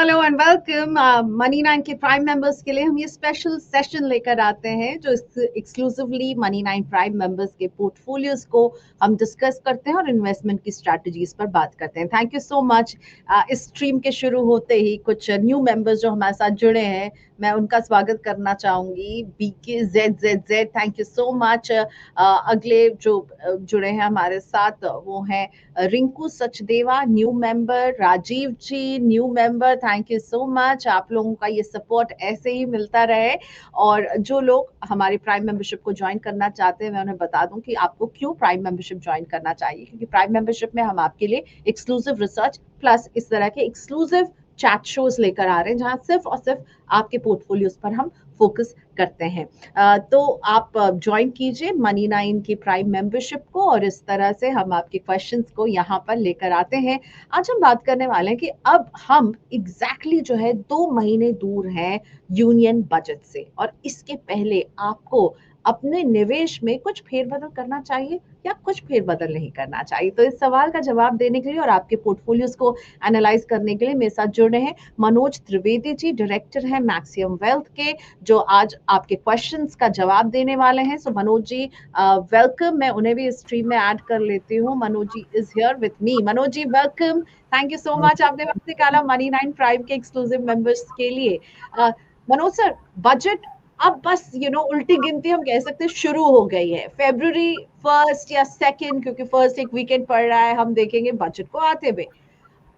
Hello and welcome. Money nine के prime members के लिए हम ये स्पेशल सेशन लेकर आते हैं जो exclusively money nine prime members के पोर्टफोलियोज को हम डिस्कस करते हैं और इन्वेस्टमेंट की स्ट्रैटेजीज पर बात करते हैं। Thank you so much. इस स्ट्रीम के शुरू होते ही कुछ न्यू मेंबर्स जो हमारे साथ जुड़े हैं, मैं उनका स्वागत करना चाहूंगी। बीके जेड, थैंक यू सो मच। अगले जो जुड़े हैं हमारे साथ वो हैं Rinku Sachdeva, new member. Rajiv ji, new member, thank you so much. आप लोगों का ये सपोर्ट ऐसे ही मिलता रहे। और जो लोग हमारी प्राइम मेंबरशिप को ज्वाइन करना चाहते हैं, मैं उन्हें बता दूं कि आपको क्यों प्राइम मेंबरशिप ज्वाइन करना चाहिए, क्योंकि प्राइम मेंबरशिप में हम आपके लिए एक्सक्लूसिव रिसर्च प्लस इस तरह के एक्सक्लूसिव चैट शोज लेकर आ रहे हैं जहां सिर्फ और सिर्फ आपके पोर्टफोलियोज पर हम फोकस करते हैं। तो आप ज्वाइन कीजिए मनी नाइन की प्राइम मेंबरशिप को और इस तरह से हम आपके क्वेश्चंस को यहाँ पर लेकर आते हैं। आज हम बात करने वाले हैं कि अब हम एग्जैक्टली जो है 2 महीने दूर हैं यूनियन बजट से, और इसके पहले आपको अपने निवेश में कुछ फेरबदल करना चाहिए या कुछ फेरबदल नहीं करना चाहिए। तो इस सवाल का जवाब देने के लिए और आपके पोर्टफोलियोज को एनालाइज करने के लिए मेरे साथ जुड़े हैं मनोज त्रिवेदी जी, डायरेक्टर हैं मैक्सिमम वेल्थ के, जो आज आपके क्वेश्चंस का जवाब देने वाले हैं। सो मनोज जी वेलकम। मैं उन्हें भी इस स्ट्रीम में ऐड कर लेती हूँ। Manoj ji is here with me. Manoj ji welcome, thank you so much. आपने वक्त निकाला मनी नाइन प्राइम के एक्सक्लूसिव मेंबर्स के लिए। मनोज सर, बजट अब बस उल्टी गिनती हम कह सकते हैं शुरू हो गई है। फेब्रुअरी फर्स्ट या सेकंड, क्योंकि फर्स्ट एक वीकेंड पड़ रहा है, हम देखेंगे बजट को आते हुए।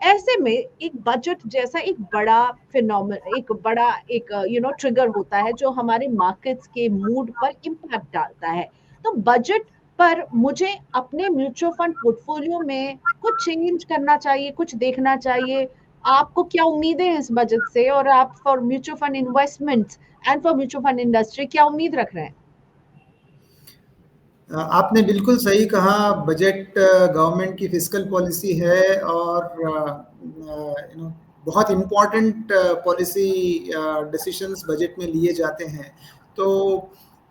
ऐसे में एक बजट जैसा एक बड़ा फिनोमेन, एक बड़ा एक ट्रिगर होता है जो हमारे मार्केट्स के मूड पर इम्पैक्ट डालता है। तो बजट पर मुझे अपने म्यूचुअल फंड पोर्टफोलियो में कुछ चेंज करना चाहिए, कुछ देखना चाहिए। आपको क्या उम्मीदें हैं इस बजट से, और आप for mutual fund investments and for mutual fund industry क्या उम्मीद रख रहे हैं? आपने बिल्कुल सही कहा। बजट गवर्नमेंट की फिस्कल पॉलिसी है और बहुत इम्पोर्टेंट पॉलिसी डिसीजंस बजट में लिए जाते हैं। तो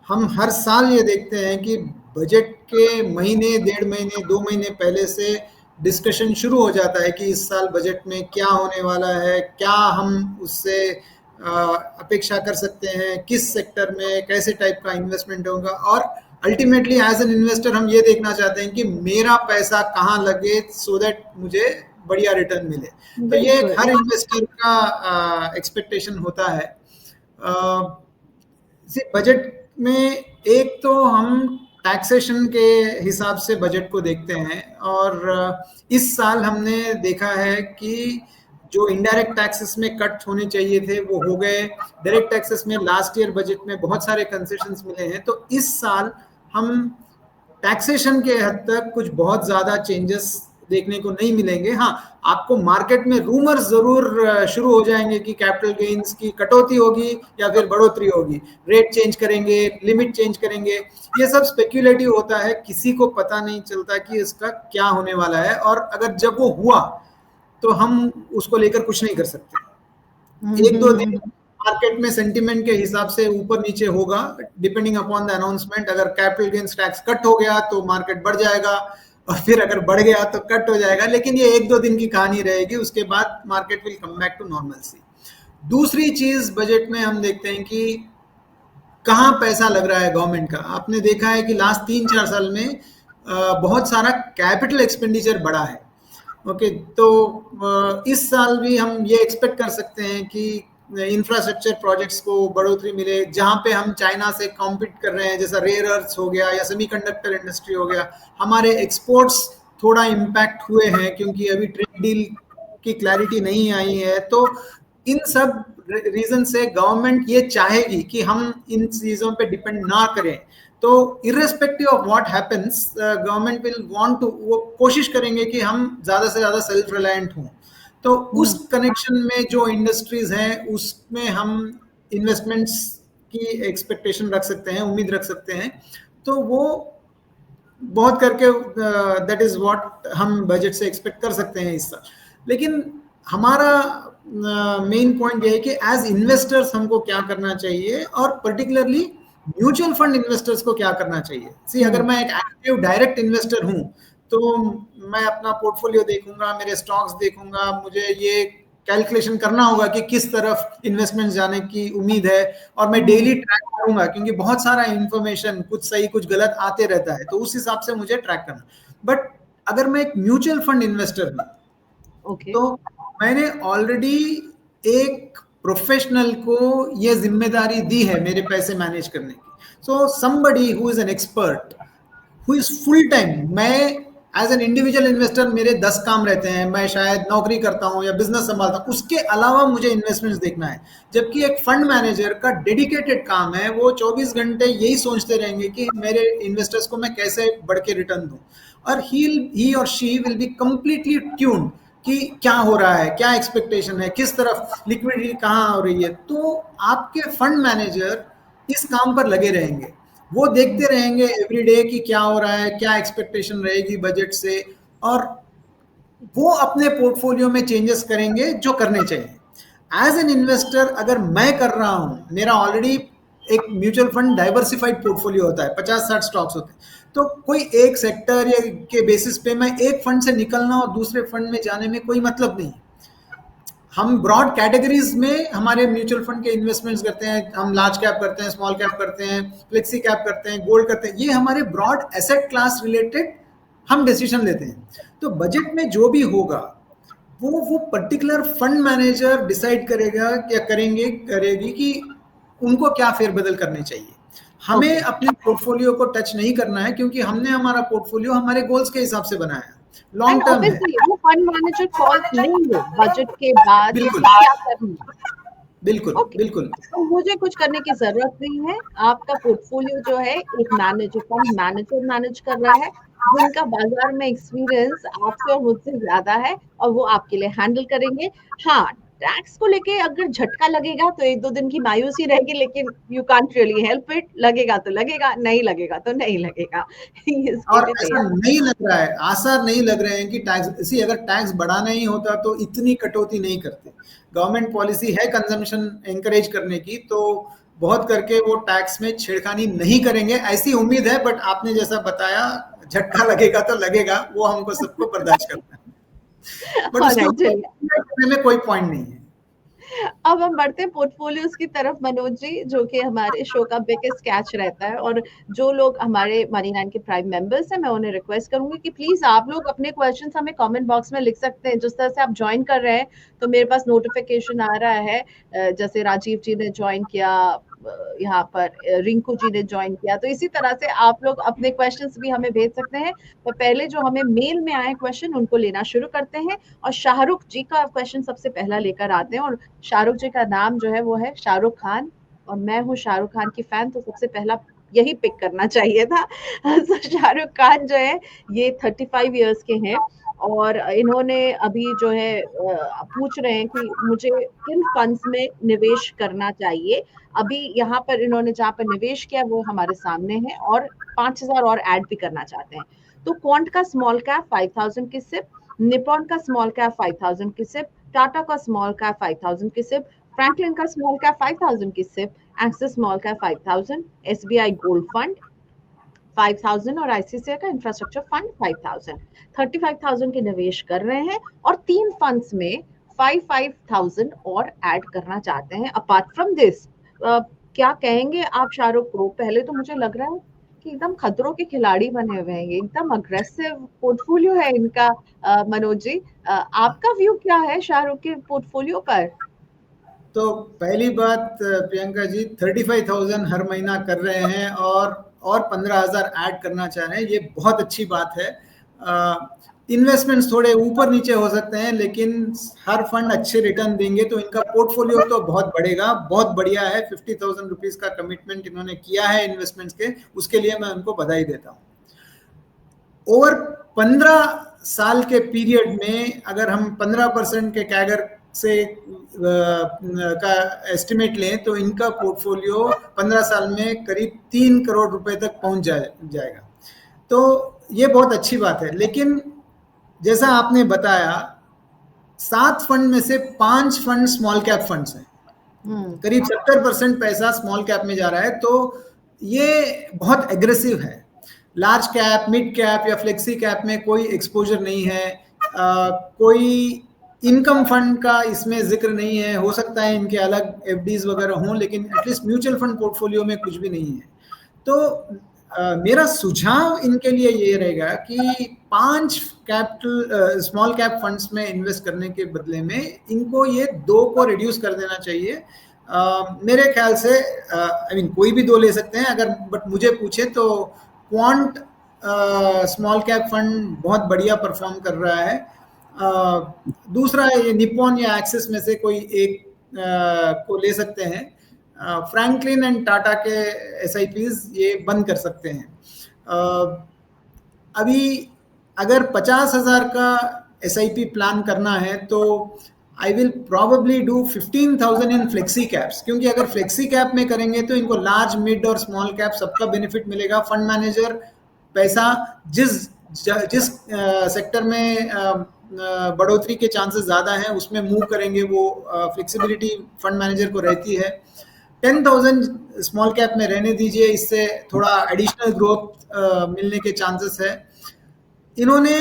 हम हर साल ये देखते हैं कि बजट के महीने, 1.5 महीने, 2 महीने पहले से डिस्कशन शुरू हो जाता है कि इस साल बजट में क्या होने वाला है, क्या हम उससे अपेक्षा कर सकते हैं, किस सेक्टर में कैसे टाइप का इन्वेस्टमेंट होगा। और अल्टीमेटली एज एन इन्वेस्टर हम ये देखना चाहते हैं कि मेरा पैसा कहाँ लगे सो दैट मुझे बढ़िया रिटर्न मिले। तो ये हर इन्वेस्टर का एक्सपेक्टेशन होता है। बजट में एक तो हम टैक्सेशन के हिसाब से बजट को देखते हैं, और इस साल हमने देखा है कि जो इनडायरेक्ट टैक्सेस में कट होने चाहिए थे वो हो गए। डायरेक्ट टैक्सेस में लास्ट ईयर बजट में बहुत सारे कंसेशंस मिले हैं। तो इस साल हम टैक्सेशन के हद तक कुछ बहुत ज्यादा चेंजेस देखने को नहीं मिलेंगे। हाँ, आपको मार्केट में रूमर्स जरूर शुरू हो जाएंगे कि कैपिटल गेन्स की कटौती होगी या फिर बढ़ोतरी होगी, रेट चेंज करेंगे, लिमिट चेंज करेंगे। ये सब स्पेक्युलेटिव होता है, किसी को पता नहीं चलता कि इसका क्या होने वाला है, और अगर जब वो हुआ तो हम उसको लेकर कुछ नहीं कर सकते। 1-2 दिन मार्केट में सेंटीमेंट के हिसाब से ऊपर नीचे होगा डिपेंडिंग अपॉन द अनाउंसमेंट। अगर कैपिटल गेन्स टैक्स कट हो गया तो मार्केट बढ़ जाएगा, और फिर अगर बढ़ गया तो कट हो जाएगा। लेकिन ये 1-2 दिन की कहानी रहेगी, उसके बाद market will come back to normalcy. दूसरी चीज बजट में हम देखते हैं कि कहाँ पैसा लग रहा है गवर्नमेंट का। आपने देखा है कि लास्ट 3-4 साल में बहुत सारा कैपिटल एक्सपेंडिचर बढ़ा है। ओके, तो इस साल भी हम ये एक्सपेक्ट कर सकते हैं कि इंफ्रास्ट्रक्चर प्रोजेक्ट्स को बढ़ोतरी मिले, जहाँ पे हम चाइना से कॉम्पीट कर रहे हैं, जैसा रेयर अर्थ्स हो गया या सेमीकंडक्टर इंडस्ट्री हो गया। हमारे एक्सपोर्ट्स थोड़ा इम्पैक्ट हुए हैं क्योंकि अभी ट्रेड डील की क्लैरिटी नहीं आई है। तो इन सब रीजन से गवर्नमेंट ये चाहेगी कि हम इन चीजों पे डिपेंड ना करें। तो irrespective of what happens, government will want to, वो कोशिश करेंगे कि हम ज्यादा से ज्यादा सेल्फ रिलायंट हों। तो उस कनेक्शन में जो इंडस्ट्रीज हैं उसमें हम इन्वेस्टमेंट्स की एक्सपेक्टेशन रख सकते हैं, उम्मीद रख सकते हैं। तो वो बहुत करके दैट इज व्हाट हम बजट से एक्सपेक्ट कर सकते हैं इस साल। लेकिन हमारा मेन पॉइंट ये है कि एज इन्वेस्टर्स हमको क्या करना चाहिए, और पर्टिकुलरली म्यूचुअल फंड इन्वेस्टर्स को क्या करना चाहिए। अगर मैं एक एक्टिव डायरेक्ट इन्वेस्टर हूं तो मैं अपना पोर्टफोलियो देखूंगा, मेरे स्टॉक्स देखूंगा, मुझे ये कैलकुलेशन करना होगा कि किस तरफ इन्वेस्टमेंट जाने की उम्मीद है, और मैं डेली ट्रैक करूंगा क्योंकि बहुत सारा इंफॉर्मेशन कुछ सही कुछ गलत आते रहता है, तो उस हिसाब से मुझे ट्रैक करना। बट अगर मैं एक म्यूचुअल फंड इन्वेस्टर हूँ, तो मैंने ऑलरेडी एक प्रोफेशनल को ये जिम्मेदारी दी है मेरे पैसे मैनेज करने की। So somebody who is an expert, who is full time. मैं एज एन इंडिविजुअल इन्वेस्टर मेरे 10 काम रहते हैं, मैं शायद नौकरी करता हूं या बिजनेस संभालता हूं, उसके अलावा मुझे इन्वेस्टमेंट्स देखना है। जबकि एक फंड मैनेजर का डेडिकेटेड काम है, वो 24 घंटे यही सोचते रहेंगे कि मेरे इन्वेस्टर्स को मैं कैसे बढ़ के रिटर्न दूं, और ही और she will be completely tuned कि क्या हो रहा है, क्या एक्सपेक्टेशन है, किस तरफ लिक्विडिटी कहाँ हो रही है। तो आपके फंड मैनेजर इस काम पर लगे रहेंगे, वो देखते रहेंगे एवरीडे कि क्या हो रहा है, क्या एक्सपेक्टेशन रहेगी बजट से, और वो अपने पोर्टफोलियो में चेंजेस करेंगे जो करने चाहिए। एज एन इन्वेस्टर अगर मैं कर रहा हूं, मेरा ऑलरेडी एक म्यूचुअल फंड डाइवर्सिफाइड पोर्टफोलियो होता है, 50-60 स्टॉक्स होते हैं, तो कोई एक सेक्टर या के बेसिस पे मैं एक फंड से निकलना और दूसरे फंड में जाने में कोई मतलब नहीं। हम ब्रॉड कैटेगरीज में हमारे म्यूचुअल फंड के इन्वेस्टमेंट्स करते हैं, हम लार्ज कैप करते हैं, स्मॉल कैप करते हैं, फ्लेक्सी कैप करते हैं, गोल्ड करते हैं, ये हमारे ब्रॉड एसेट क्लास रिलेटेड हम डिसीजन लेते हैं। तो बजट में जो भी होगा वो पर्टिकुलर फंड मैनेजर डिसाइड करेगा, क्या करेगी कि उनको क्या फेरबदल करने चाहिए। हमें अपने पोर्टफोलियो को टच नहीं करना है, क्योंकि हमने हमारा पोर्टफोलियो हमारे गोल्स के हिसाब से बनाया, लॉन्ग टर्म है। वो फंड मैनेजर कॉल लेंगे बजट के बाद बिल्कुल क्या करना। बिल्कुल बिल्कुल। तो मुझे कुछ करने की जरूरत नहीं है, आपका पोर्टफोलियो जो है एक मैनेजर, फंड मैनेजर मैनेज कर रहा है, जिनका बाजार में एक्सपीरियंस आपसे और मुझसे ज्यादा है, और वो आपके लिए हैंडल करेंगे। हाँ, टैक्स को लेके अगर झटका लगेगा तो 1-2 दिन की मायूसी रहेगी, लेकिन you can't really help it. लगेगा तो लगेगा, नहीं लगेगा तो नहीं लगेगा। और ऐसा नहीं लग रहा है, आसार नहीं लग रहे हैं कि टैक्स, इसी अगर टैक्स बढ़ाना ही होता तो इतनी कटौती नहीं करते। गवर्नमेंट पॉलिसी है कंजम्पशन एनकरेज करने की, तो बहुत करके वो टैक्स में छेड़खानी नहीं करेंगे, ऐसी उम्मीद है। बट आपने जैसा बताया, झटका लगेगा तो लगेगा, वो हमको सबको बर्दाश्त करना है, बट उसको में कोई पॉइंट नहीं है। अब हम बढ़ते हैं पोर्टफोलियोज की तरफ मनोज जी, जो कि हमारे शो का बिगेस्ट कैच रहता है। और जो लोग हमारे मनी9 के प्राइम मेंबर्स हैं, मैं उन्हें रिक्वेस्ट करूंगी कि प्लीज आप लोग अपने क्वेश्चंस हमें कमेंट बॉक्स में लिख सकते हैं। जिस तरह से आप ज्वाइन कर रहे हैं तो मेरे पास नोटिफिकेशन आ रहा है, जैसे राजीव जी ने ज्वाइन किया, यहाँ पर रिंकू जी ने ज्वाइन किया, तो इसी तरह से आप लोग अपने क्वेश्चंस भी हमें भेज सकते हैं। तो पहले जो हमें मेल में आए क्वेश्चन उनको लेना शुरू करते हैं, और शाहरुख जी का क्वेश्चन सबसे पहला लेकर आते हैं। और शाहरुख जी का नाम जो है वो है शाहरुख खान, और मैं हूँ शाहरुख खान की फैन, तो सबसे पहला यही पिक करना चाहिए था। तो शाहरुख खान जो है ये 35 इयर्स के हैं, और इन्होंने अभी जो है पूछ रहे हैं कि मुझे किन फंड्स में निवेश करना चाहिए। अभी यहाँ पर इन्होंने जहाँ पर निवेश किया वो हमारे सामने है, और 5,000 और ऐड भी करना चाहते हैं। तो क्वांट का स्मॉल कैप 5,000 की सिप, निपॉन का स्मॉल कैप 5,000 की सिप, टाटा का स्मॉल कैप 5,000 की सिप, फ्रैंकलिन का स्मॉल कैप 5,000 की SIP, Axis small cap 5,000, SBI gold fund 5,000 और आईसीआईसीआई का इंफ्रास्ट्रक्चर फंड 5,000, 35,000 के निवेश कर रहे हैं, और 3 फंड्स में 5,000 और ऐड करना चाहते हैं। अपार्ट फ्रॉम दिस, क्या कहेंगे आप शाहरुख को? पहले तो मुझे लग रहा है कि एकदम खतरों के खिलाड़ी बने हुए हैं, एकदम अग्रेसिव पोर्टफोलियो है इनका। मनोज जी, आपका व्यू क्या है शाहरुख के पोर्टफोलियो पर? तो पहली बात प्रियंका जी, 35,000 हर महीना कर रहे हैं और 15,000 ऐड करना चाह रहे हैं, ये बहुत अच्छी बात है। इन्वेस्टमेंट्स थोड़े ऊपर नीचे हो सकते हैं, लेकिन हर फंड अच्छे रिटर्न देंगे तो इनका पोर्टफोलियो तो बहुत बढ़ेगा। बहुत बढ़िया है, 50,000 रुपीज का कमिटमेंट इन्होंने किया है इन्वेस्टमेंट्स के, उसके लिए मैं उनको बधाई देता हूँ। ओवर 15 साल के पीरियड में अगर हम 15% के कैगर से का एस्टिमेट लें तो इनका पोर्टफोलियो 15 साल में करीब 3 करोड़ रुपए तक पहुंच जाएगा। तो ये बहुत अच्छी बात है। लेकिन जैसा आपने बताया, 7 फंड में से 5 फंड स्मॉल कैप फंड्स हैं, करीब 70% पैसा स्मॉल कैप में जा रहा है, तो ये बहुत एग्रेसिव है। लार्ज कैप, मिड कैप या फ्लेक्सी कैप में कोई एक्सपोजर नहीं है, कोई इनकम फंड का इसमें जिक्र नहीं है, हो सकता है इनके अलग एफडीज वगैरह हों, लेकिन एटलीस्ट म्यूचुअल फंड पोर्टफोलियो में कुछ भी नहीं है। तो मेरा सुझाव इनके लिए ये रहेगा कि 5 कैपिटल स्मॉल कैप फंड्स में इन्वेस्ट करने के बदले में इनको ये 2 को रिड्यूस कर देना चाहिए। मेरे ख्याल से आई मीन कोई भी 2 ले सकते हैं अगर, बट मुझे पूछे तो क्वांट स्मॉल कैप फंड बहुत बढ़िया परफॉर्म कर रहा है। दूसरा ये निप्पॉन या एक्सिस में से कोई एक को ले सकते हैं। फ्रैंकलिन एंड टाटा के SIPs ये बंद कर सकते हैं। अभी अगर 50,000 का SIP प्लान करना है तो I will probably do 15,000 in flexi caps, क्योंकि अगर फ्लेक्सी कैप में करेंगे तो इनको लार्ज, मिड और स्मॉल कैप सबका बेनिफिट मिलेगा। फंड मैनेजर पैसा जिस सेक्टर में बढ़ोतरी के चांसेस ज़्यादा हैं उसमें मूव करेंगे, वो फ्लेक्सिबिलिटी फंड मैनेजर को रहती है। 10,000 स्मॉल कैप में रहने दीजिए, इससे थोड़ा एडिशनल ग्रोथ मिलने के चांसेस है। इन्होंने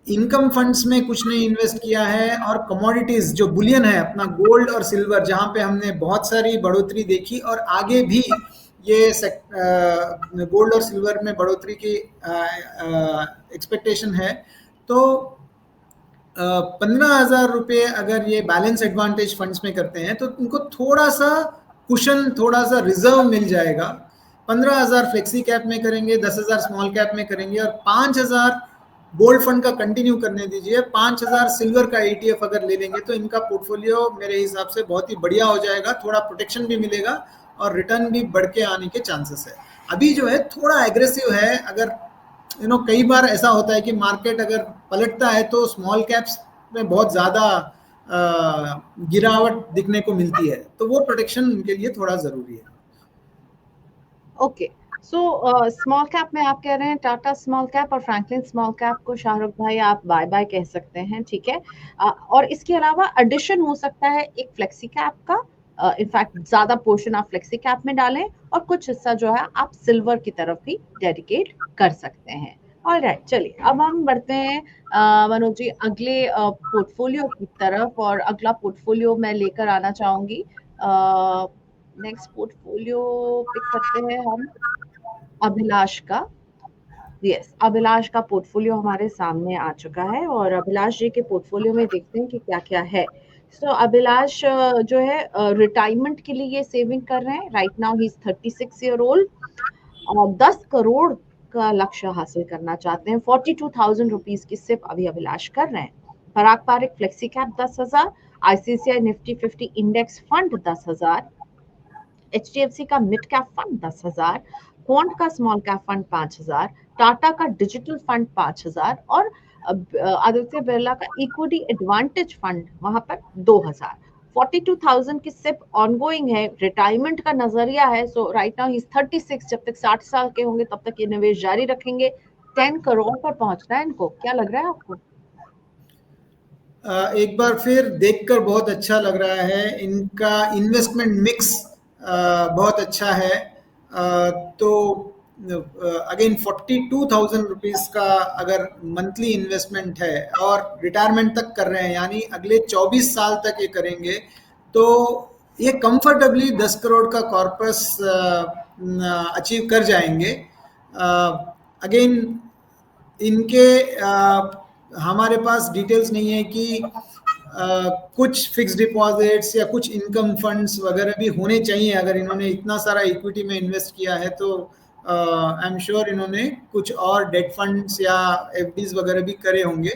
इनकम फंड्स में कुछ नहीं इन्वेस्ट किया है, और कमोडिटीज जो बुलियन है अपना, गोल्ड और सिल्वर, जहां पे हमने बहुत सारी बढ़ोतरी देखी और आगे भी ये गोल्ड और सिल्वर में बढ़ोतरी की एक्सपेक्टेशन है, तो 15,000 रुपये अगर ये बैलेंस एडवांटेज फंड्स में करते हैं तो इनको थोड़ा सा कुशन, थोड़ा सा रिजर्व मिल जाएगा। 15,000 फ्लेक्सी कैप में करेंगे, 10,000 स्मॉल कैप में करेंगे, और 5,000 गोल्ड फंड का कंटिन्यू करने दीजिए। 5,000 सिल्वर का ETF अगर ले लेंगे तो इनका पोर्टफोलियो मेरे हिसाब से बहुत ही बढ़िया हो जाएगा। थोड़ा प्रोटेक्शन भी मिलेगा और रिटर्न भी बढ़ के आने के चांसेस है। अभी जो है थोड़ा एग्रेसिव है। अगर कई बार ऐसा होता है कि मार्केट अगर पलटता है तो स्मॉल कैप्स में बहुत ज़्यादा गिरावट दिखने को मिलती है, तो वो प्रोटेक्शन उनके लिए थोड़ा ज़रूरी है। ओके, सो स्मॉल कैप में आप कह रहे हैं टाटा स्मॉल कैप और फ्रैंकलिन स्मॉल कैप को शाहरुख भाई आप बाय बाय कह सकते हैं, ठीक है। और इसके अलावा एडिशन हो सकता है एक फ्लेक्सी कैप का, इनफैक्ट ज्यादा पोर्शन आप फ्लेक्सी कैप में डालें और कुछ हिस्सा जो है आप सिल्वर की तरफ भी डेडिकेट कर सकते हैं। ऑलराइट, चलिए अब हम बढ़ते हैं मनोज जी अगले पोर्टफोलियो की तरफ, और अगला पोर्टफोलियो मैं लेकर आना चाहूंगी। नेक्स्ट पोर्टफोलियो पिक करते हैं हम अभिलाष का। यस, अभिलाष का पोर्टफोलियो हमारे सामने आ चुका है, और अभिलाष जी के पोर्टफोलियो में देखते हैं कि क्या क्या है। सो अभिलाष जो है रिटायरमेंट के लिए सेविंग कर रहे हैं। Right now he is 36 year old, और 10 करोड़ का लक्ष्य हासिल करना चाहते हैं। 42,000 रुपीज की सिप अभी अभिलाष कर रहे हैं। Parag Parikh flexi cap 10,000, ICICI nifty 50 index fund 10,000, HDFC का मिड कैप फंड 10,000, क्वांट का स्मॉल कैप फंड 5,000, टाटा का डिजिटल फंड 5,000, और आदित्य बिरला का इक्विटी एडवांटेज फंड वहां पर 2,000। 42,000 की सिप ऑनगोइंग है, रिटायरमेंट का नजरिया है। सो राइट नाउ ही इज 36, जब तक 60 साल के होंगे तब तक ये निवेश जारी रखेंगे। 10 करोड़ पर पहुंचना है इनको, क्या लग रहा है आपको? एक बार फिर देखकर बहुत अच्छा लग रहा है। इनका इन्वेस्टमेंट मिक्स बहुत अच्छा है। तो अगेन 42,000 रुपीज का अगर मंथली इन्वेस्टमेंट है और रिटायरमेंट तक कर रहे हैं, यानी अगले 24 साल तक ये करेंगे, तो ये कंफर्टेबली 10 करोड़ का कॉर्पस अचीव कर जाएंगे। अगेन इनके हमारे पास डिटेल्स नहीं है कि कुछ फिक्स डिपॉजिट्स या कुछ इनकम फंड्स वगैरह भी होने चाहिए। अगर इन्होंने इतना सारा इक्विटी में इन्वेस्ट किया है तो आई एम श्योर इन्होंने कुछ और डेट फंड्स या FDs वगैरह भी करे होंगे।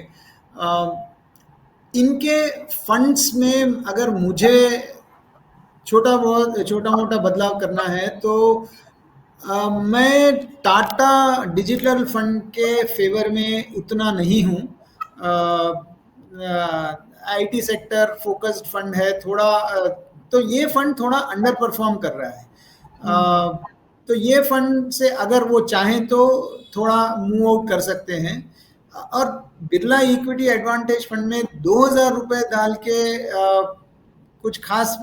इनके फंड्स में अगर मुझे छोटा मोटा बदलाव करना है तो मैं टाटा डिजिटल फंड के फेवर में उतना नहीं हूँ। IT सेक्टर फोकस्ड फंड है थोड़ा, तो ये फंड थोड़ा अंडर परफॉर्म कर रहा है। तो ये फंड से अगर वो चाहें तो थोड़ा मूव आउट कर सकते हैं। और बिरला इक्विटी एडवांटेज फंड में 2,000 रुपये डाल के कुछ खास,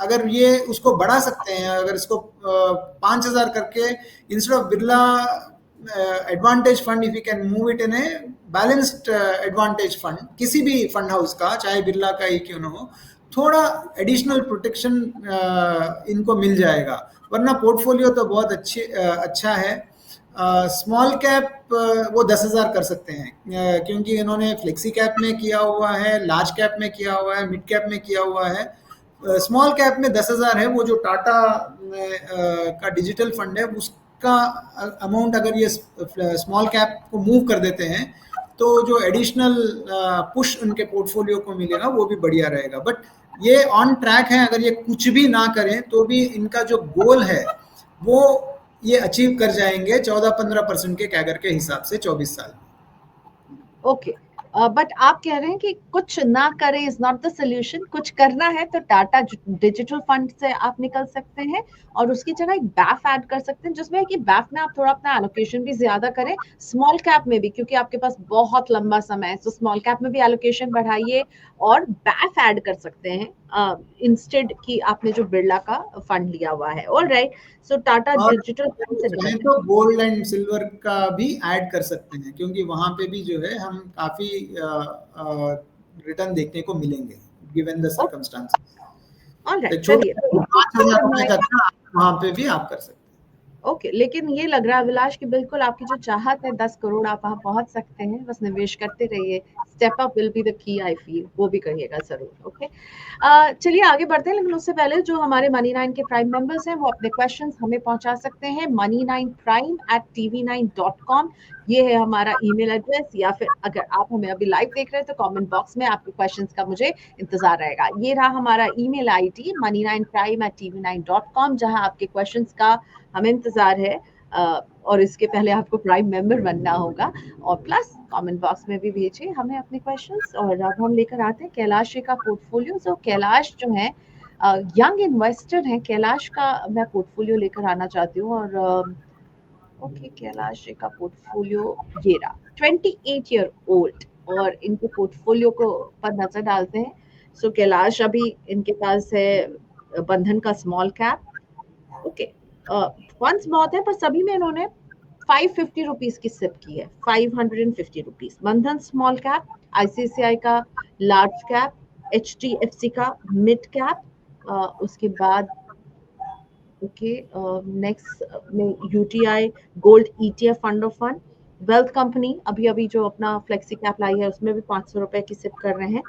अगर ये उसको बढ़ा सकते हैं, अगर इसको 5,000 करके instead of Birla advantage fund, if you can move it in a balanced advantage fund, किसी भी फंड हाउस का, चाहे बिरला का ही क्यों ना हो, थोड़ा एडिशनल प्रोटेक्शन इनको मिल जाएगा। वरना पोर्टफोलियो तो बहुत अच्छा है। स्मॉल कैप वो 10,000 कर सकते हैं, क्योंकि इन्होंने फ्लेक्सी कैप में किया हुआ है, लार्ज कैप में किया हुआ है, मिड कैप में किया हुआ है। स्मॉल कैप में 10,000 है। वो जो टाटा का डिजिटल फंड है उसका अमाउंट अगर ये स्मॉल कैप को मूव कर देते हैं तो जो एडिशनल पुश उनके पोर्टफोलियो को मिलेगा वो भी बढ़िया रहेगा। बट ये ऑन ट्रैक है, अगर ये कुछ भी ना करें तो भी इनका जो गोल है वो ये अचीव कर जाएंगे 14-15% के कैगर के हिसाब से 24 साल। ओके, बट आप कह रहे हैं कि कुछ ना करें इज नॉट द सोल्यूशन। कुछ करना है तो टाटा डिजिटल फंड से आप निकल सकते हैं और उसकी जगह एक बैफ ऐड कर सकते हैं, जिसमें कि बैफ में आप थोड़ा अपना एलोकेशन भी ज्यादा करें। स्मॉल कैप में भी, क्योंकि आपके पास बहुत लंबा समय है, तो स्मॉल कैप में भी एलोकेशन बढ़ाइए और बैफ ऐड कर सकते हैं इंस्टेड कि आपने जो बिरला का फंड लिया हुआ है। ऑल राइट, सो टाटा डिजिटल फंड से निकल तो गोल्ड एंड सिल्वर का भी ऐड कर सकते हैं, क्योंकि वहां पे भी जो है हम काफी रिटर्न देखने को मिलेंगे given the circumstances. All right, चलिए 5,000 रुपए तक का वहां पे भी आप कर सकते हैं। ओके, लेकिन ये लग रहा है अभिलाष कि बिल्कुल आपकी जो चाहत है 10 करोड़ आप वहां पहुंच सकते हैं, बस निवेश करते रहिए। Step up will be the key, I feel, वो भी करिएगा जरूर। ओके, चलिए आगे बढ़ते हैं, लेकिन उससे पहले जो हमारे Money9 के प्राइम मेंबर्स हैं वो अपने क्वेश्चंस हमें पहुंचा सकते हैं money9prime@tv9.com। ये है हमारा ईमेल एड्रेस, या फिर अगर आप हमें अभी लाइव देख रहे हैं तो कमेंट बॉक्स में आपके क्वेश्चंस का मुझे इंतजार रहेगा। ये रहा हमारा ईमेल आईडी money9prime@tv9.com, जहां आपके क्वेश्चंस का हमें इंतजार है। और इसके पहले आपको प्राइम मेंबर बनना होगा, और प्लस कमेंट बॉक्स में भी भेजिए हमें अपने क्वेश्चंस। और अब हम लेकर आते हैं कैलाश जी का पोर्टफोलियो। जो कैलाश जो है यंग इन्वेस्टर हैं, कैलाश का मैं पोर्टफोलियो लेकर आना चाहती हूँ। और ओके, कैलाश जी का पोर्टफोलियो ये रहा, 28 ईयर ओल्ड, और इनके पोर्टफोलियो को पर नजर डालते हैं। सो कैलाश अभी इनके पास है बंधन का स्मॉल कैप। ओके, फंड्स बहुत है पर सभी में इन्होंने 550 रुपीज की सिप की है, 550 रुपीज। बंधन स्मॉल कैप, आईसीआईसीआई का लार्ज कैप, एचडीएफसी का मिड कैप, उसके बाद ओके नेक्स्ट में UTI gold ETF fund of fund, wealth company अभी अभी जो अपना फ्लेक्सी कैप लाई है उसमें भी 500 रुपए की सिप कर रहे हैं।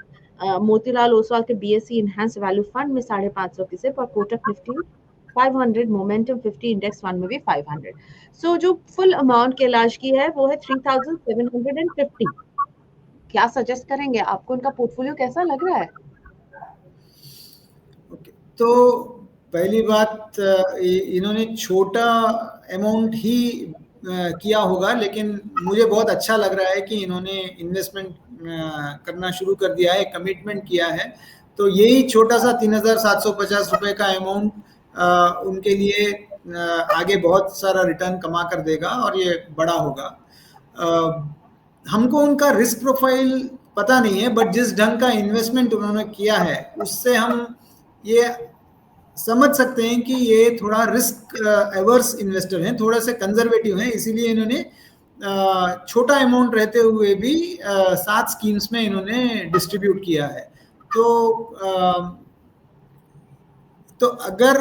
मोतीलाल ओसवाल के बीएससी इनहैंस वैल्यू फंड में 550 की सिप, और Kotak Nifty 500, momentum 50 index fund में भी 500। सो जो फुल अमाउंट कैलाश की है वो है 3750। क्या सजेस्ट करेंगे, आपको उनका पोर्टफोलियो कैसा लग रहा है? तो पहली बात, इन्होंने छोटा अमाउंट ही किया होगा, लेकिन मुझे बहुत अच्छा लग रहा है कि इन्होंने इन्वेस्टमेंट करना शुरू कर दिया है, कमिटमेंट किया है। तो यही छोटा सा 3,750 रुपए का अमाउंट उनके लिए आगे बहुत सारा रिटर्न कमा कर देगा और ये बड़ा होगा। हमको उनका रिस्क प्रोफाइल पता नहीं है, बट जिस ढंग का इन्वेस्टमेंट उन्होंने किया है उससे हम ये समझ सकते हैं कि ये थोड़ा रिस्क एवर्स इन्वेस्टर हैं, थोड़ा से कंजर्वेटिव हैं, इसीलिए इन्होंने छोटा अमाउंट रहते हुए भी 7 स्कीम्स में इन्होंने डिस्ट्रीब्यूट किया है। तो अगर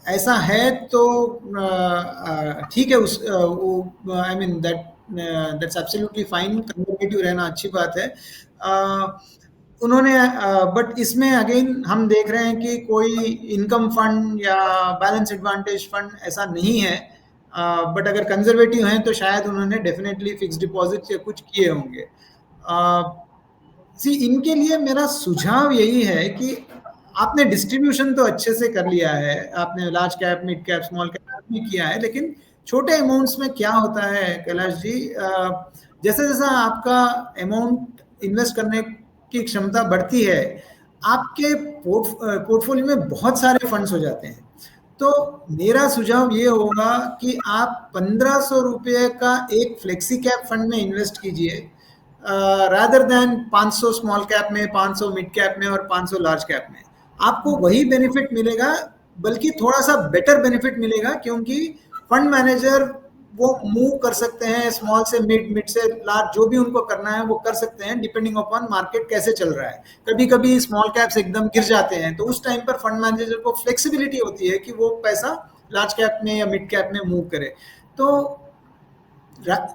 ऐसा है तो ठीक है, उस I mean that's absolutely fine, conservative रहना अच्छी बात है। उन्होंने बट इसमें अगेन हम देख रहे हैं कि कोई इनकम फंड या बैलेंस एडवांटेज फंड ऐसा नहीं है, बट अगर कंजर्वेटिव हैं तो शायद उन्होंने डेफिनेटली फिक्स डिपॉजिट या कुछ किए होंगे। इनके लिए मेरा सुझाव यही है कि आपने डिस्ट्रीब्यूशन तो अच्छे से कर लिया है, आपने large cap, mid cap, small cap में किया है, लेकिन छोटे अमाउंट्स में क्या होता है कैलाश जी, जैसे जैसा आपका अमाउंट इन्वेस्ट करने की क्षमता बढ़ती है, आपके पोर्टफोलियो में बहुत सारे फंड्स हो जाते हैं। तो मेरा सुझाव ये होगा कि आप 1,500 रुपये का एक फ्लेक्सी कैप फंड में इन्वेस्ट कीजिए, रादर देन 500 स्मॉल कैप में, 500 मिड कैप में और 500 लार्ज कैप में। आपको वही बेनिफिट मिलेगा, बल्कि थोड़ा सा बेटर बेनिफिट मिलेगा, क्योंकि फंड मैनेजर वो मूव कर सकते हैं, स्मॉल से मिड, मिड से लार्ज, जो भी उनको करना है वो कर सकते हैं, डिपेंडिंग अपॉन मार्केट कैसे चल रहा है। कभी कभी स्मॉल कैप्स एकदम गिर जाते हैं, तो उस टाइम पर फंड मैनेजर को फ्लेक्सिबिलिटी होती है कि वो पैसा लार्ज कैप में या मिड कैप में मूव करे। तो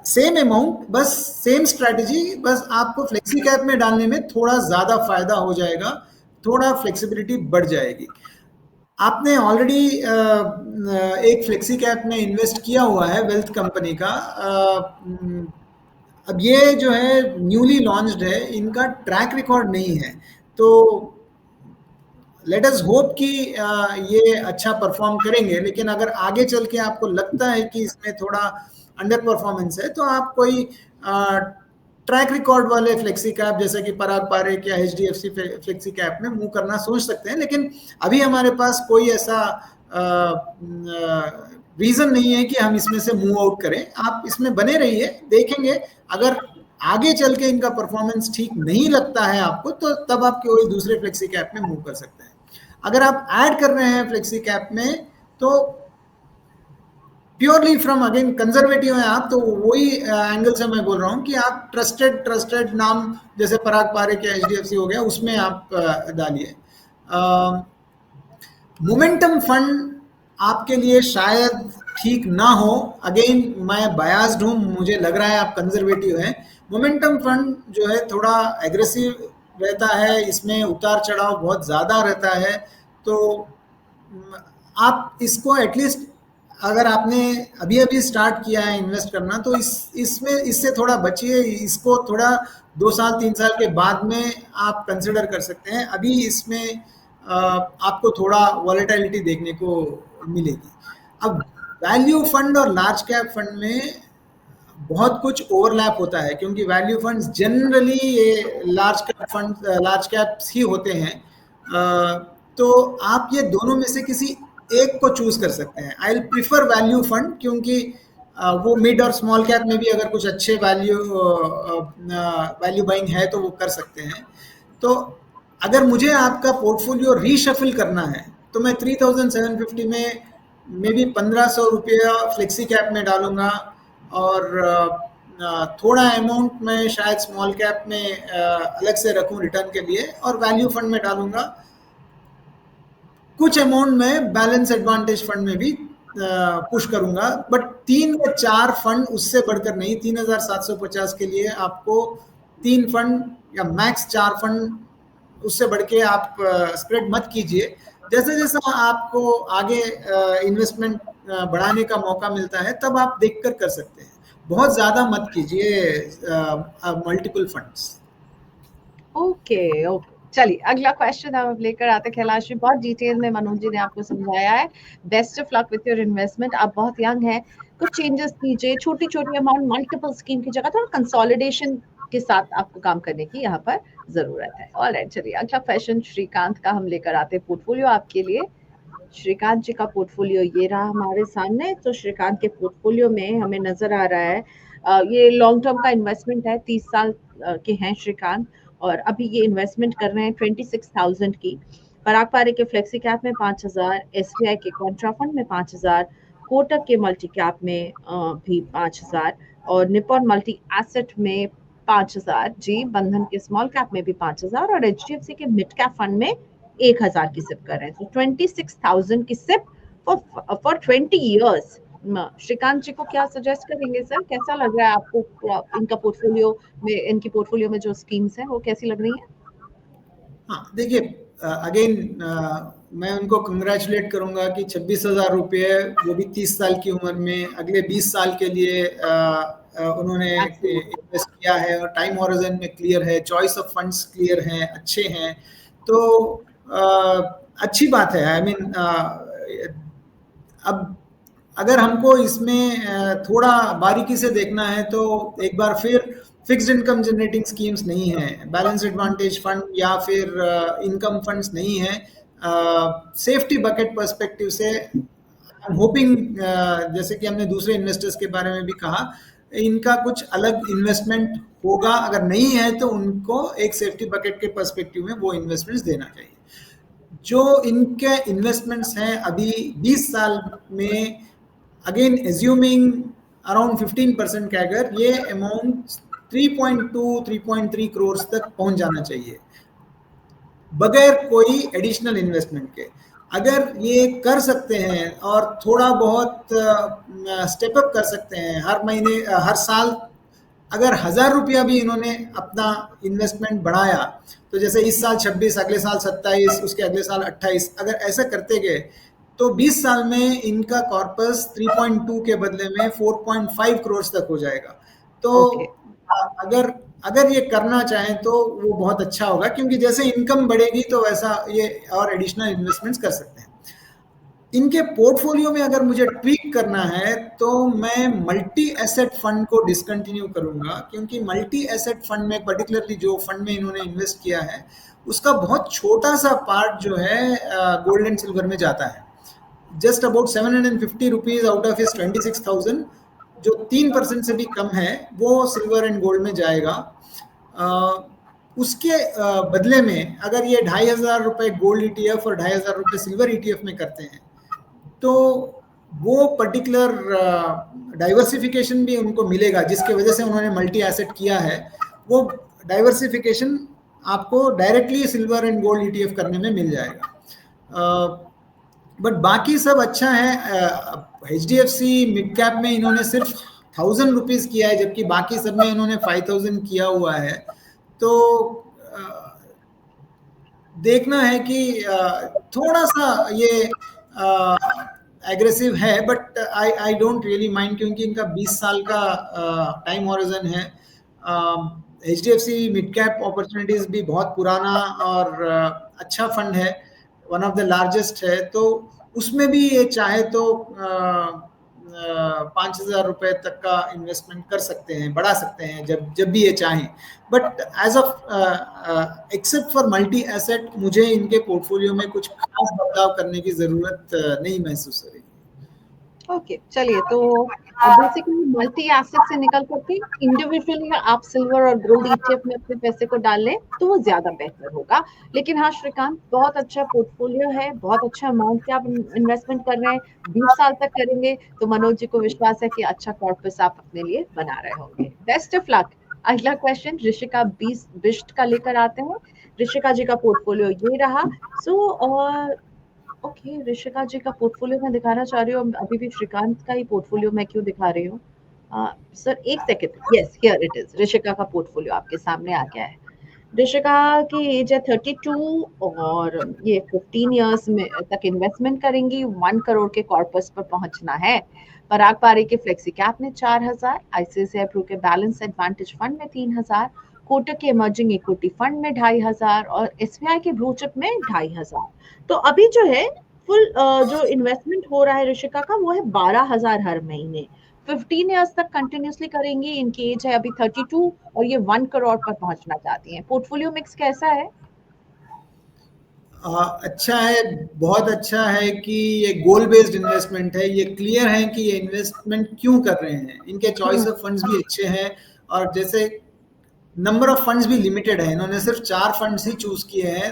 सेम अमाउंट, बस सेम स्ट्रैटेजी, बस आपको फ्लेक्सी कैप में डालने में थोड़ा ज्यादा फायदा हो जाएगा, थोड़ा फ्लेक्सिबिलिटी बढ़ जाएगी। आपने ऑलरेडी एक फ्लेक्सी कैप में इन्वेस्ट किया हुआ है वेल्थ कंपनी का, अब ये जो है न्यूली लॉन्च्ड है, इनका ट्रैक रिकॉर्ड नहीं है, तो लेट अस होप कि ये अच्छा परफॉर्म करेंगे। लेकिन अगर आगे चल के आपको लगता है कि इसमें थोड़ा अंडर परफॉर्मेंस है, तो आप कोई ट्रैक रिकॉर्ड वाले फ्लेक्सी कैप जैसे कि पराग पारेख या HDFC फ्लेक्सी कैप में मूव करना सोच सकते हैं। लेकिन अभी हमारे पास कोई ऐसा रीजन नहीं है कि हम इसमें से मूव आउट करें। आप इसमें बने रहिए, देखेंगे। अगर आगे चल के इनका परफॉर्मेंस ठीक नहीं लगता है आपको, तो तब आप कोई दूसरे फ्लेक्सी कैप में मूव कर सकते हैं। अगर आप ऐड कर रहे हैं फ्लेक्सी कैप में, तो प्योरली फ्रॉम अगेन कंजर्वेटिव है आप, तो वही एंगल से मैं बोल रहा हूं कि आप ट्रस्टेड नाम जैसे पराग पारेख या HDFC हो गया, उसमें आप डालिए। मोमेंटम फंड आपके लिए शायद ठीक ना हो। अगेन मैं बायास्ड हूं, मुझे लग रहा है आप कंजर्वेटिव हैं। मोमेंटम फंड जो है थोड़ा एग्रेसिव रहता है, इसमें उतार चढ़ाव बहुत ज़्यादा रहता है, तो आप इसको एटलीस्ट, अगर आपने अभी अभी स्टार्ट किया है इन्वेस्ट करना, तो इससे थोड़ा बचिए। इसको थोड़ा 2 साल 3 साल के बाद में आप कंसिडर कर सकते हैं। अभी इसमें आपको थोड़ा वॉलेटिलिटी देखने को मिलेगी। अब वैल्यू फंड और लार्ज कैप फंड में बहुत कुछ ओवरलैप होता है, क्योंकि वैल्यू फंड्स जनरली ये लार्ज कैप्स ही होते हैं। तो आप ये दोनों में से किसी एक को चूज कर सकते हैं। I will prefer value fund, क्योंकि वो मिड और स्मॉल कैप में भी अगर कुछ अच्छे वैल्यू बाइंग है तो वो कर सकते हैं। तो अगर मुझे आपका पोर्टफोलियो रीशफल करना है, तो मैं 3750 में मे बी 1500 रुपया फ्लेक्सी कैप में डालूंगा, और थोड़ा अमाउंट मैं शायद स्मॉल कैप में अलग से रखूं रिटर्न के लिए, और वैल्यू फंड में डालूंगा। कुछ अमाउंट में बैलेंस एडवांटेज फंड में भी पुश करूंगा, बट 3 या 4 फंड, उससे बढ़कर नहीं। 3750 के लिए आपको 3 फंड या मैक्स 4 फंड, उससे बढ़ के आप स्प्रेड मत कीजिए। जैसे जैसा आपको आगे इन्वेस्टमेंट बढ़ाने का मौका मिलता है, तब आप देखकर कर सकते हैं। बहुत ज्यादा मत कीजिए मल्टीपल फंड्स। ओके ओके, चलिए अगला क्वेश्चन हम लेकर आते हैं। कैलाश जी, बहुत डिटेल में मनोज जी ने आपको समझाया है। Best of luck with your investment. आप बहुत यंग हैं, कुछ चेंजेस कीजिए, छोटी छोटी अमाउंट मल्टीपल स्कीम की जगह थोड़ा कंसोलिडेशन के साथ आपको काम करने की यहाँ पर जरूरत है। ऑलराइट, चलिए अगला क्वेश्चन श्रीकांत का हम लेकर आते हैं पोर्टफोलियो आपके लिए। श्रीकांत जी का पोर्टफोलियो ये रहा हमारे सामने। तो श्रीकांत के पोर्टफोलियो में हमें नजर आ रहा है ये लॉन्ग टर्म का इन्वेस्टमेंट है। 30 साल के हैं श्रीकांत, और अभी ये इन्वेस्टमेंट कर रहे हैं 26,000 की। पराग पारेख के फ्लेक्सी कैप में 5,000, SBI के कॉन्ट्रा फंड में 5,000, कोटक के मल्टी कैप में भी 5,000, और निपॉन मल्टी एसेट में 5,000 जी, बंधन के स्मॉल कैप में भी 5,000, और HDFC के मिड कैप फंड में 1,000 की सिप कर रहे हैं। तो 26,000 की सिप फॉर 20 ईयर्स। श्रीकांत जी को क्या सजेस्ट करेंगे सर? कैसा लग रहा है आपको इनका पोर्टफोलियो में, इनकी पोर्टफोलियो में जो स्कीम्स हैं वो कैसी लग रही हैं? हाँ, देखिए अगेन मैं उनको कंग्रेचुलेट करूंगा कि 26,000 रुपये, वो भी 30 साल की उम्र में, अगले 20 साल के लिए उन्होंने इन्वेस्ट किया है, और टाइम हॉरिजन में क्लियर है, चॉइस ऑफ फंड्स क्लियर हैं, अच्छे हैं। तो अच्छी बात है। आई मीन अब अगर हमको इसमें थोड़ा बारीकी से देखना है, तो एक बार फिर फिक्स्ड इनकम जनरेटिंग स्कीम्स नहीं है, बैलेंस एडवांटेज फंड या फिर इनकम फंड्स नहीं है। सेफ्टी बकेट पर्सपेक्टिव से आई एम होपिंग, जैसे कि हमने दूसरे इन्वेस्टर्स के बारे में भी कहा, इनका कुछ अलग इन्वेस्टमेंट होगा। अगर नहीं है तो उनको एक सेफ्टी बकेट के पर्सपेक्टिव में वो इन्वेस्टमेंट्स देना चाहिए। जो इनके इन्वेस्टमेंट्स हैं अभी 20 साल में, अगेन एज्यूमिंग अराउंड 15% कैगर, ये अमाउंट 3.2-3.3 करोड़ तक पहुंच जाना चाहिए बगैर कोई एडिशनल इन्वेस्टमेंट के। अगर ये कर सकते हैं और थोड़ा बहुत स्टेप अप कर सकते हैं, हर महीने हर साल अगर 1,000 रुपया भी इन्होंने अपना इन्वेस्टमेंट बढ़ाया, तो जैसे इस साल 26, अगले साल 27, उसके अगले साल 28, अगर ऐसा करते गए तो 20 साल में इनका कॉर्पस 3.2 के बदले में 4.5 करोड़ तक हो जाएगा। तो अगर अगर ये करना चाहें तो वो बहुत अच्छा होगा, क्योंकि जैसे इनकम बढ़ेगी तो वैसा ये और एडिशनल इन्वेस्टमेंट्स कर सकते हैं। इनके पोर्टफोलियो में अगर मुझे ट्वीक करना है तो मैं मल्टी एसेट फंड को डिसकंटिन्यू करूंगा, क्योंकि मल्टी एसेट फंड में पर्टिकुलरली जो फंड में इन्होंने इन्वेस्ट किया है उसका बहुत छोटा सा पार्ट जो है गोल्ड एंड सिल्वर में जाता है। Just about 750 rupees out of इस 26,000, जो 3% से भी कम है, वो सिल्वर एंड गोल्ड में जाएगा। उसके बदले में अगर ये 2,500 रुपए गोल्ड ईटीएफ और 2,500 रुपए सिल्वर ईटीएफ में करते हैं तो वो पर्टिकुलर डाइवर्सिफिकेशन भी उनको मिलेगा, जिसके वजह से उन्होंने मल्टी एसेट किया है। वो डाइवर्सिफिकेशन आपको directly silver and gold ETF करने में मिल जाएगा। बट बाकी सब अच्छा है। HDFC मिड कैप में इन्होंने सिर्फ 1,000 रुपीज किया है, जबकि बाकी सब में इन्होंने 5,000 किया हुआ है। तो देखना है कि थोड़ा सा ये एग्रेसिव है, but I don't really mind, क्योंकि इनका 20 साल का टाइम हॉरिजन है। HDFC मिड कैप अपॉर्चुनिटीज भी बहुत पुराना और अच्छा फंड है, वन ऑफ द लार्जेस्ट है, तो उसमें भी ये चाहे तो 5,000 रुपए तक का इन्वेस्टमेंट कर सकते हैं, बढ़ा सकते हैं जब भी ये चाहें। But as of except for multi asset, मुझे इनके पोर्टफोलियो में कुछ खास बदलाव करने की जरूरत नहीं महसूस हो रही। ओके, चलिए, तो बेसिकली मल्टी एसेट से निकल करके इंडिविजुअली आप सिल्वर और गोल्ड ईटीएफ में अपने पैसे को डाल लें तो वो ज्यादा बेहतर होगा। लेकिन हाँ श्रीकांत, बहुत अच्छा पोर्टफोलियो है, बहुत अच्छा अमाउंट के आप इन्वेस्टमेंट कर रहे हैं, 20 साल तक करेंगे तो मनोज जी को विश्वास है कि अच्छा कॉर्पस आप अपने लिए बना रहे होंगे। Best of luck. अगला क्वेश्चन ऋषिका बिष्ट का लेकर आते हैं। ऋषिका जी का पोर्टफोलियो ये रहा। सो और ओके, ऋषिका जी का पोर्टफोलियो मैं दिखाना चाह रही हूँ, अभी भी श्रीकांत का ही पोर्टफोलियो मैं क्यों दिखा रही हूँ? सर एक second, yes here it is, Rishika का पोर्टफोलियो आपके सामने आ गया है। ऋषिका की एज है 32 और ये 15 इयर्स में तक इन्वेस्टमेंट करेंगी, 1 करोड़ के कॉर्पस पर पहुंचना है। पराग पारी के फ्लेक्सी कैप में 4,000, ICICI प्रू के बैलेंस एडवांटेज फंड में 3,000, कोटक के इमर्जिंग इक्विटी फंड में 2,500 और SBI के ब्लू चिप में 2,500। तो अभी जो है फुल जो इन्वेस्टमेंट हो रहा है ऋषिका का वो है 12,000 हर महीने। 15 इयर्स तक कंटिन्यूसली करेंगी, इनकी एज है अभी 32 और ये 1 करोड़ पर पहुंचना चाहती हैं। पोर्टफोलियो मिक्स कैसा है? अच्छा है, बहुत अच्छा है कि ये गोल बेस्ड इन्वेस्टमेंट है। ये क्लियर है कि ये इन्वेस्टमेंट क्यों कर रहे हैं। इनके चॉइस ऑफ फंड्स भी अच्छे हैं, और जैसे नंबर ऑफ फंड्स भी लिमिटेड है, इन्होंने सिर्फ 4 फंड्स ही चूज किए हैं।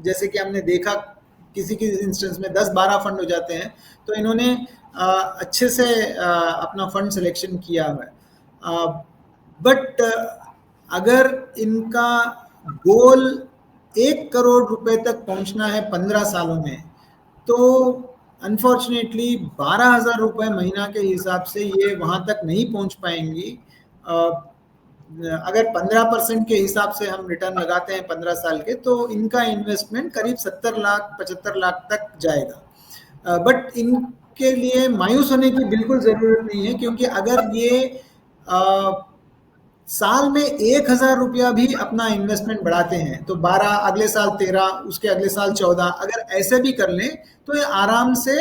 जैसे कि हमने देखा किसी किसी इंस्टेंस में 10-12 फंड हो जाते हैं, तो इन्होंने अच्छे से अपना फंड सिलेक्शन किया हुआ है। बट अगर इनका गोल 1 करोड़ रुपए तक पहुंचना है 15 सालों में, तो अनफॉर्चुनेटली 12,000 रुपए महीना के हिसाब से ये वहां तक नहीं पहुंच पाएंगी। अगर 15% के हिसाब से हम रिटर्न लगाते हैं 15 साल के, तो इनका इन्वेस्टमेंट करीब 70 लाख 75 लाख तक जाएगा। बट इनके लिए मायूस होने की बिल्कुल जरूरत नहीं है, क्योंकि अगर ये साल में 1,000 रुपया भी अपना इन्वेस्टमेंट बढ़ाते हैं तो 12, अगले साल 13, उसके अगले साल 14, अगर ऐसे भी कर लें तो ये आराम से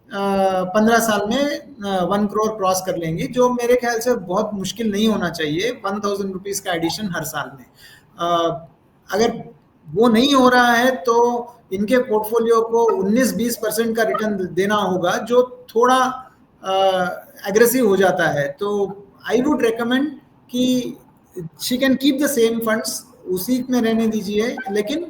15 साल में 1 करोड़ क्रॉस कर लेंगी, जो मेरे ख्याल से बहुत मुश्किल नहीं होना चाहिए। 1,000 रुपीज का एडिशन हर साल में। अगर वो नहीं हो रहा है तो इनके पोर्टफोलियो को 19-20% का रिटर्न देना होगा, जो थोड़ा एग्रेसिव हो जाता है। तो आई वुड रेकमेंड कि she can keep the same funds, उसी में रहने दीजिए, लेकिन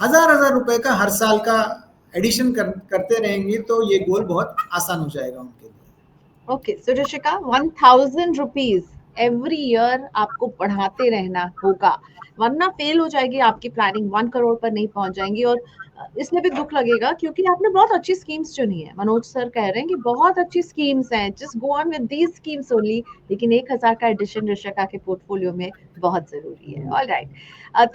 1,000 रुपए का हर साल का एडिशन करते रहेंगे तो ये गोल बहुत आसान हो जाएगा उनके लिए। ओके, सो ऋषिका, 1000 रुपीज एवरी ईयर आपको बढ़ाते रहना होगा, वरना फेल हो जाएगी आपकी प्लानिंग, 1 करोड़ पर नहीं पहुंच जाएंगी। और इसमें भी दुख लगेगा क्योंकि आपने बहुत अच्छी स्कीम्स चुनी है। मनोज सर कह रहे हैं कि बहुत अच्छी स्कीम्स हैं, just go on with these schemes only, लेकिन 1000 का एडिशन ऋषिका के पोर्टफोलियो में बहुत जरूरी है। All right,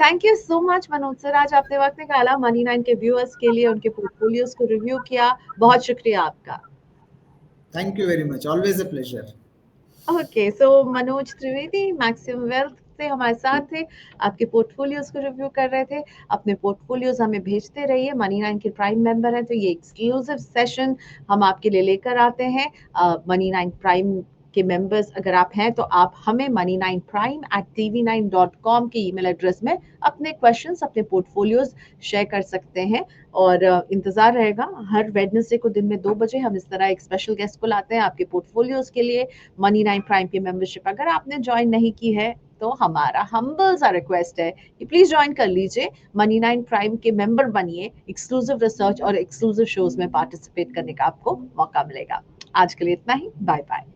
thank you so much Manoj sir, आज आपने वक्त निकाला मनी नाइन के व्यूअर्स के लिए, उनके पोर्टफोलियोज को रिव्यू किया, बहुत शुक्रिया आपका। Thank you very much, always a pleasure. Okay, so Manoj Trivedi maximum wealth से हमारे साथ थे, आपके पोर्टफोलियोज को रिव्यू कर रहे थे। अपने पोर्टफोलियोज हमें भेजते रहिए, मनी नाइन के प्राइम मेंबर हैं तो ये एक्सक्लूसिव सेशन हम आपके लिए लेकर आते हैं। मनी नाइन प्राइम के मेंबर्स अगर आप हैं तो आप हमें money9prime@tv9.com के ईमेल एड्रेस में अपने क्वेश्चंस, अपने पोर्टफोलियोज शेयर कर सकते हैं। और इंतजार रहेगा, हर वेडनेसडे को दिन में 2 बजे हम इस तरह एक स्पेशल गेस्ट को लाते हैं आपके पोर्टफोलियोज के लिए। मनी नाइन प्राइम की मेंबरशिप अगर आपने ज्वाइन नहीं की है तो हमारा हम्बल सा रिक्वेस्ट है कि प्लीज ज्वाइन कर लीजिए, मनी नाइन प्राइम के मेंबर बनिए, एक्सक्लूसिव रिसर्च और एक्सक्लूसिव शोज में पार्टिसिपेट करने का आपको मौका मिलेगा। आज के लिए इतना ही, बाय बाय।